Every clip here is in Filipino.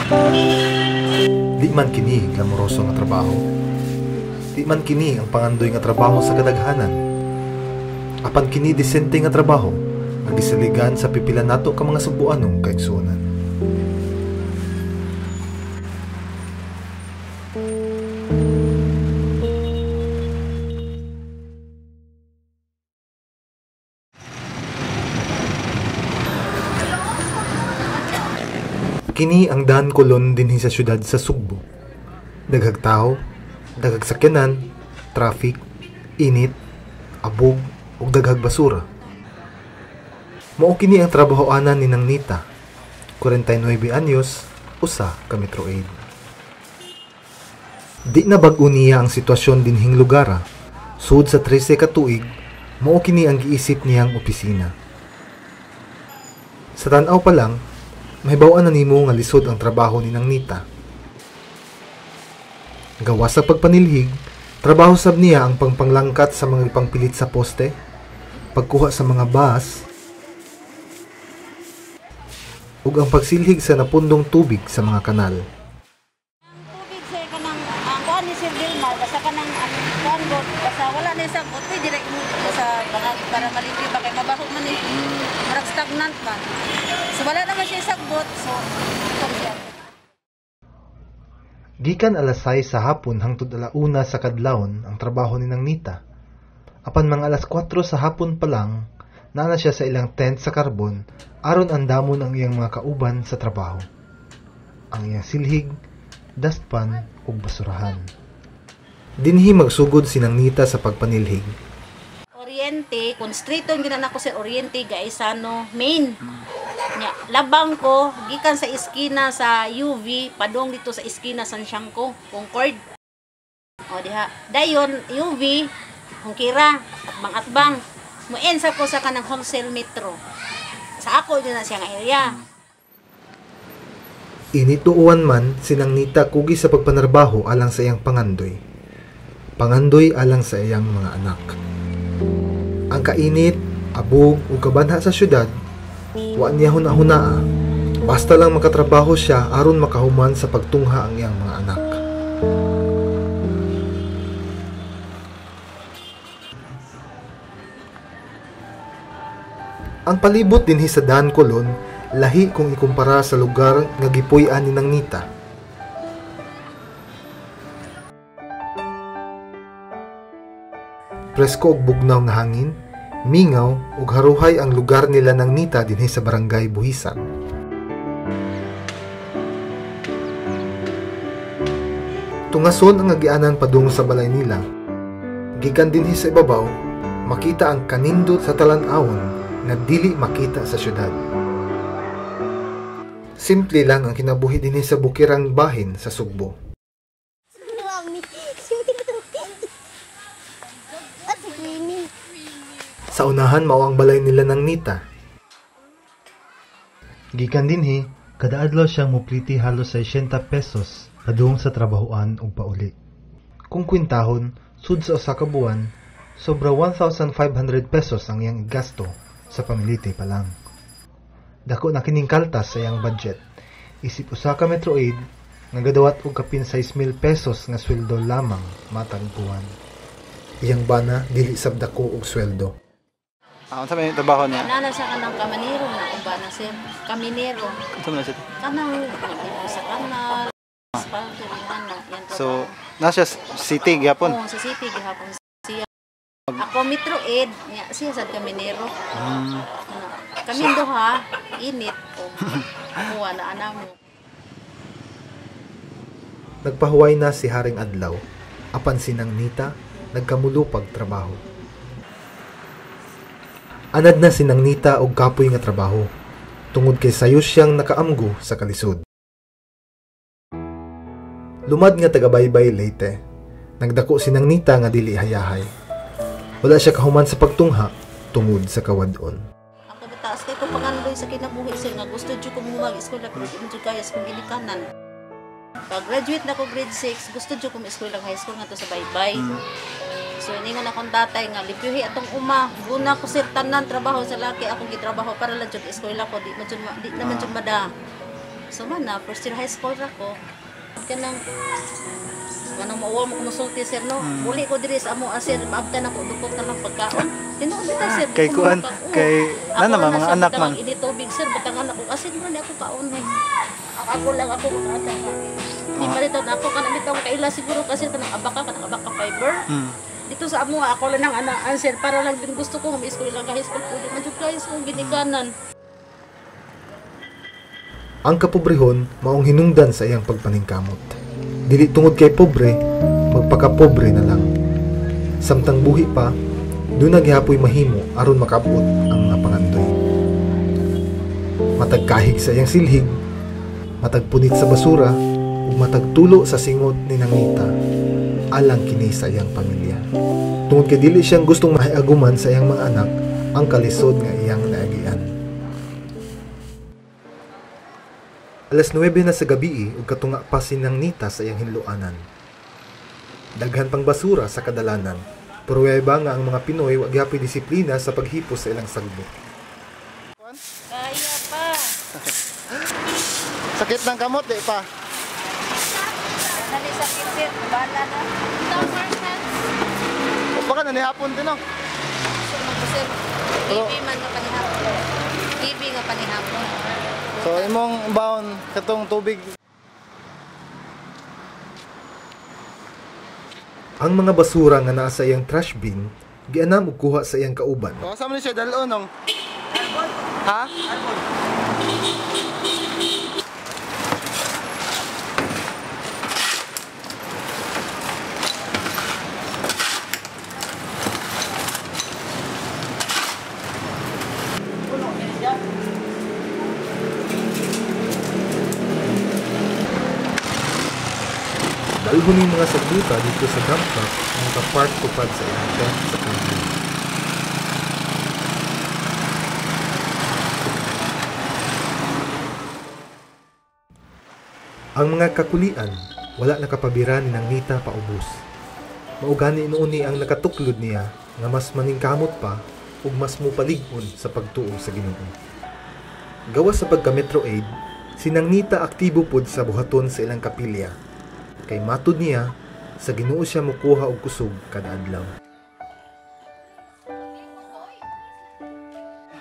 Di man kini glamoroso nga trabaho. Di man kini ang pangandoy nga trabaho sa kadaghanan. Apan kini disente nga trabaho nga gisaligan sa pipila nato ka mga subuanong kaigsuonan. Kini ang daan kolon dinhi sa syudad sa Sugbo. Daghag tao, daghag sakyanan, traffic, init, abog, ug daghag basura. Mao kini ang trabahoanan ni Nang Nita, 49 anyos, usa ka Metro Aid. Di na bag-o niya ang sitwasyon dinhing lugar. Sud sa 13 ka tuig, mao kini ang giisip niyang opisina. Sa tan-aw pa lang, mahibaw-an na nimo nga lisod ang trabaho ni Nang Nita. Gawas sa pagpanilhig, trabaho sab niya ang pangpanglangkat sa mga ipangpilit sa poste, pagkuha sa mga bus, ug ang pagsilhig sa napundong tubig sa mga kanal. Tubig sa kanang kuan ni Sir Dilma, basta kanang kuan go, basta wala na sa bote dire sa bangag para malibre ba kay mabaho man eh. Marag stagnant man. So wala naman siya sagbot, so siya. Gikan alas 6 sa hapon hangtod alauna sa kadlawon ang trabaho ni Nang Nita. Apan mga alas 4 sa hapon pa lang, naana siya sa ilang tent sa karbon aron andamon ang iyang mga kauban sa trabaho. Ang iyang silhig, dustpan ug basurahan. Dinhi magsugod si Nang Nita sa pagpanilhig. Oriente, kung straight on ginan ako sa Oriente guys, main. Nya, labang ko gikan sa iskina sa UV padong dito sa iskina San Siangco, Concord. O diha, dayon UV hungkira atbang mo ensa ko sa kanang wholesale metro. Sa ako din na siyang area. Inituuan man si Nang Nita kugi sa pagpanarbaho alang sa iyang pangandoy. Pangandoy alang sa iyang mga anak. Ang kainit, abog ug kabanha sa syudad, wa niya hunahunaa. Basta lang makatrabaho siya aron makahuman sa pagtungha ang iyang mga anak. Ang palibot dinhi sa daan kolon lahi kung ikumpara sa lugar nga gipuy-an ni Nang Nita. Presko ug bugnaw nga hangin, mingaw ug haruhay ang lugar nila Nang Nita dinhi sa barangay Buhisan. Tungason ang agianan padung sa balay nila. Gikan dinhi sa ibabaw, makita ang kanindot sa talan-awon na dili makita sa syudad. Simple lang ang kinabuhi dinhi sa bukirang bahin sa Sugbo. Sa unahan mao ang balay nila Nang Nita. Gikan dinhi, kada adlaw siyang mupliti halos 60 pesos padung sa trabahoan ug pauli. Kung kwintahon, sud sa usa ka buwan, sobra 1,500 pesos ang iyang igasto sa pamiliti pa lang. Dako na kining kaltas sa iyang budget. Isip usa ka Metro Aid nga gadawat og kapin 6,000 pesos nga sweldo lamang matag buwan. Iyang bana dili sab dako og sweldo. Ano sabi yung trabaho niya? Nana sa kanang kamanero na kung ba na sir, kaminero. Ano na siya? Kanang sa kanal, sa na yan. So, nasa city gyapon. Oo, sa city gihapon siya. Ako Metro Aid, siya sa kaminero. Kami duha, init o kuha na anamo. Nagpahuway na si Haring Adlaw, apan si Nang Nita nagkamulupag trabaho. Anad na si Nang Nita og kapoy nga trabaho, tungod kay sayo siyang nakaamgo sa kalisod. Lumad nga taga-baybay Leyte, nagdako si Nang Nita nga dili hayahay. Wala siya kahuman sa pagtungha tungod sa kawadon. Ang pagtaas kay ko pangandoy sa kinabuhi sir nga gusto jud ko mag-eskwela pero di jud kaya sa gilikanan. Pag graduate na ko grade 6, gusto jud ko mag-eskwela high school nga to sa baybay. So ningon akong tatay nga libyuhi atong uma, guna ko sir tanan trabaho sa laki akong gitrabaho para lang jud eskwela ko di naman jud mada. Suma na, first year high school ra ko. Kanang kanang mauwa mo kumusulti sir no. Muli ko diri sa amo sir, maabta na ko dukot na lang pagkaon. Tinuod ta sir. Kay kuan, kay nana mga anak man. Ini tubig sir, batangan ako asin man ako kaon eh. Ako lang ako kada. Ibalito na ako kanang bitaw kaila siguro kasi kanang abaka fiber. Dito sa amo ako lang ang answer para lang din gusto ko mag-school lang high school ko. Madud guys kung ginikanan. Ang kapobrehon maong hinungdan sa iyang pagpaningkamot. Dili tungod kay pobre, magpakapobre na lang. Samtang buhi pa, doon naghihapoy mahimo aron makabot ang mga pangandoy. Matagkahig sa iyang silhig, matagpunit sa basura, ug matagtulo sa singot ni Nangita, alang kini sa iyang pamilya. Tungod kay dili siyang gustong mahiaguman sa iyang mga anak ang kalisod nga iyang naagian. Alas 9 na sa gabi ug katunga pa si Nangita sa iyang hinluanan. Daghan pang basura sa kadalanan, pero ba nga ang mga Pinoy wa gyapon disiplina sa paghipos sa ilang sagbo. Kaya pa. Sakit ng kamot, di pa. Nali sakit sir, bala na. Baka nanihapon din, no? Sir, TV man nga panihapon. TV nga panihapon. So, imong baon katong tubig. Ang mga basura nga naa sa iyang trash bin, gianam og kuha sa iyang kauban. So, asa man siya dalon nung? Ha? Dalhon yung mga sagbuta dito sa dump truck na nakapark tupad sa ilang tent sa kanto. Ang mga kakulian, wala nakapabira ni Nangita paubos. Maugani inuuni ang nakatuklod niya nga mas maningkamot pa ug mas mupalig-on sa pagtuo sa Ginoo. Gawas sa pagka-Metro Aid, si Nangita aktibo pod sa buhaton sa ilang kapilya. Kay matud niya, sa Ginoo siya mukuha og kusog kada adlaw.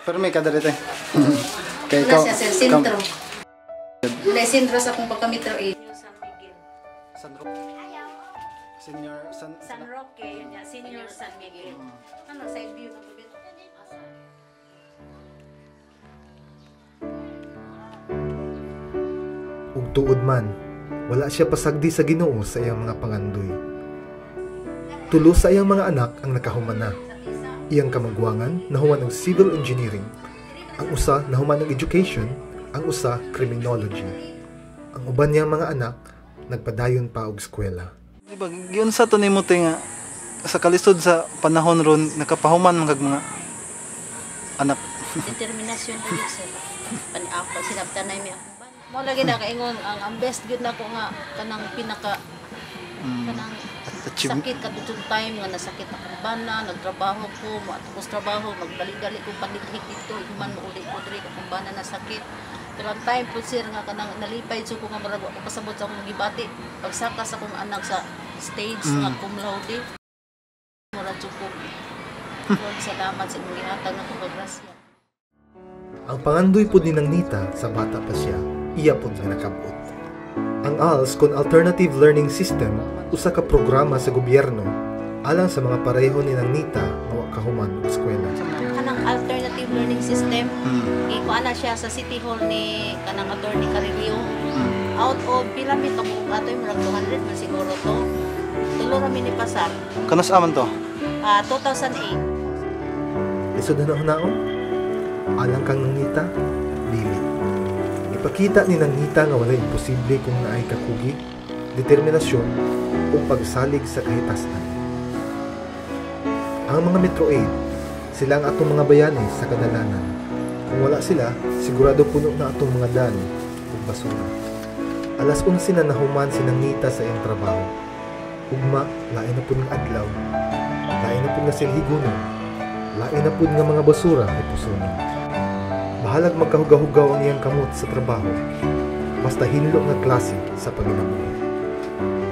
Pero may kadalite. Kay Wala siya sir, sentro. Wala sentro sa akong pagka-Metro Aid. San Miguel. San Roque, yun niya, Senior San Miguel. Ano, side view ng bibit? Ug tuod man, wala siya pasagdi sa Ginoo sa iyang mga pangandoy. Tulo sa iyang mga anak ang nakahuman na. Iyang kamagwangan nahuman og civil engineering, ang usa nahuman og education, ang usa criminology. Ang uban niyang mga anak nagpadayon pa og eskwela. Diba, yun sa to nimo nga sa kalisod sa panahon ron nakapahuman mga anak. Determinasyon din sir. Ako sinabtan na mi ako. Mo lagi na kaingon ang best good na ko nga kanang pinaka kanang sakit kadtong time nga nasakit akong bana, nagtrabaho ko, maatapos trabaho, magbalik-dali ko panithik dito, human mo uli ko diri akong bana nasakit. Pero ang time po sir nga kanang nalipay so ko nga murag ako pasabot sa akong gibati. Pagsakas akong anak sa stage nga cum laude. Murag ko. Lord, salamat sa imong gihatag na paggrasya. Ang pangandoy pod ni Nangita sa bata pa siya, iya pod nga nakabot. Ang ALS kon Alternative Learning System, usa ka programa sa gobyerno alang sa mga pareho ni Nangita nga wa kahuman og eskwela. Kanang Alternative Learning System, ikuha na siya sa City Hall ni kanang Attorney Carillo. Out of pila bit ako atoy murag 200 man siguro to. Tulo ra mi ni pasar. Kanos aman to? 2008. Lisod na hunaon? Alang kang Nangita, dili. Ipakita ni Nangita nga wala imposible kung naay kakugi, determinasyon o pagsalig sa kahitasnan. Ang mga Metro Aid, sila ang atong mga bayani sa kadalanan. Kung wala sila, sigurado puno na atong mga dani o basura. Alas 11 na nahuman si Nangita sa iyang trabaho. Ugma, lain na po ng adlaw, lain na po nga silhigunon, lain na po nga mga basura ay pusunon. Bahalag magkahugaw-hugaw ang iyang kamot sa trabaho. basta hinlo nga klase sa paginabuhi.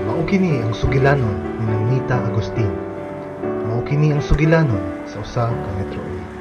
Mao kini ang sugilanon ni Nita Agustin. Mao kini ang sugilanon sa usa ka Metro A.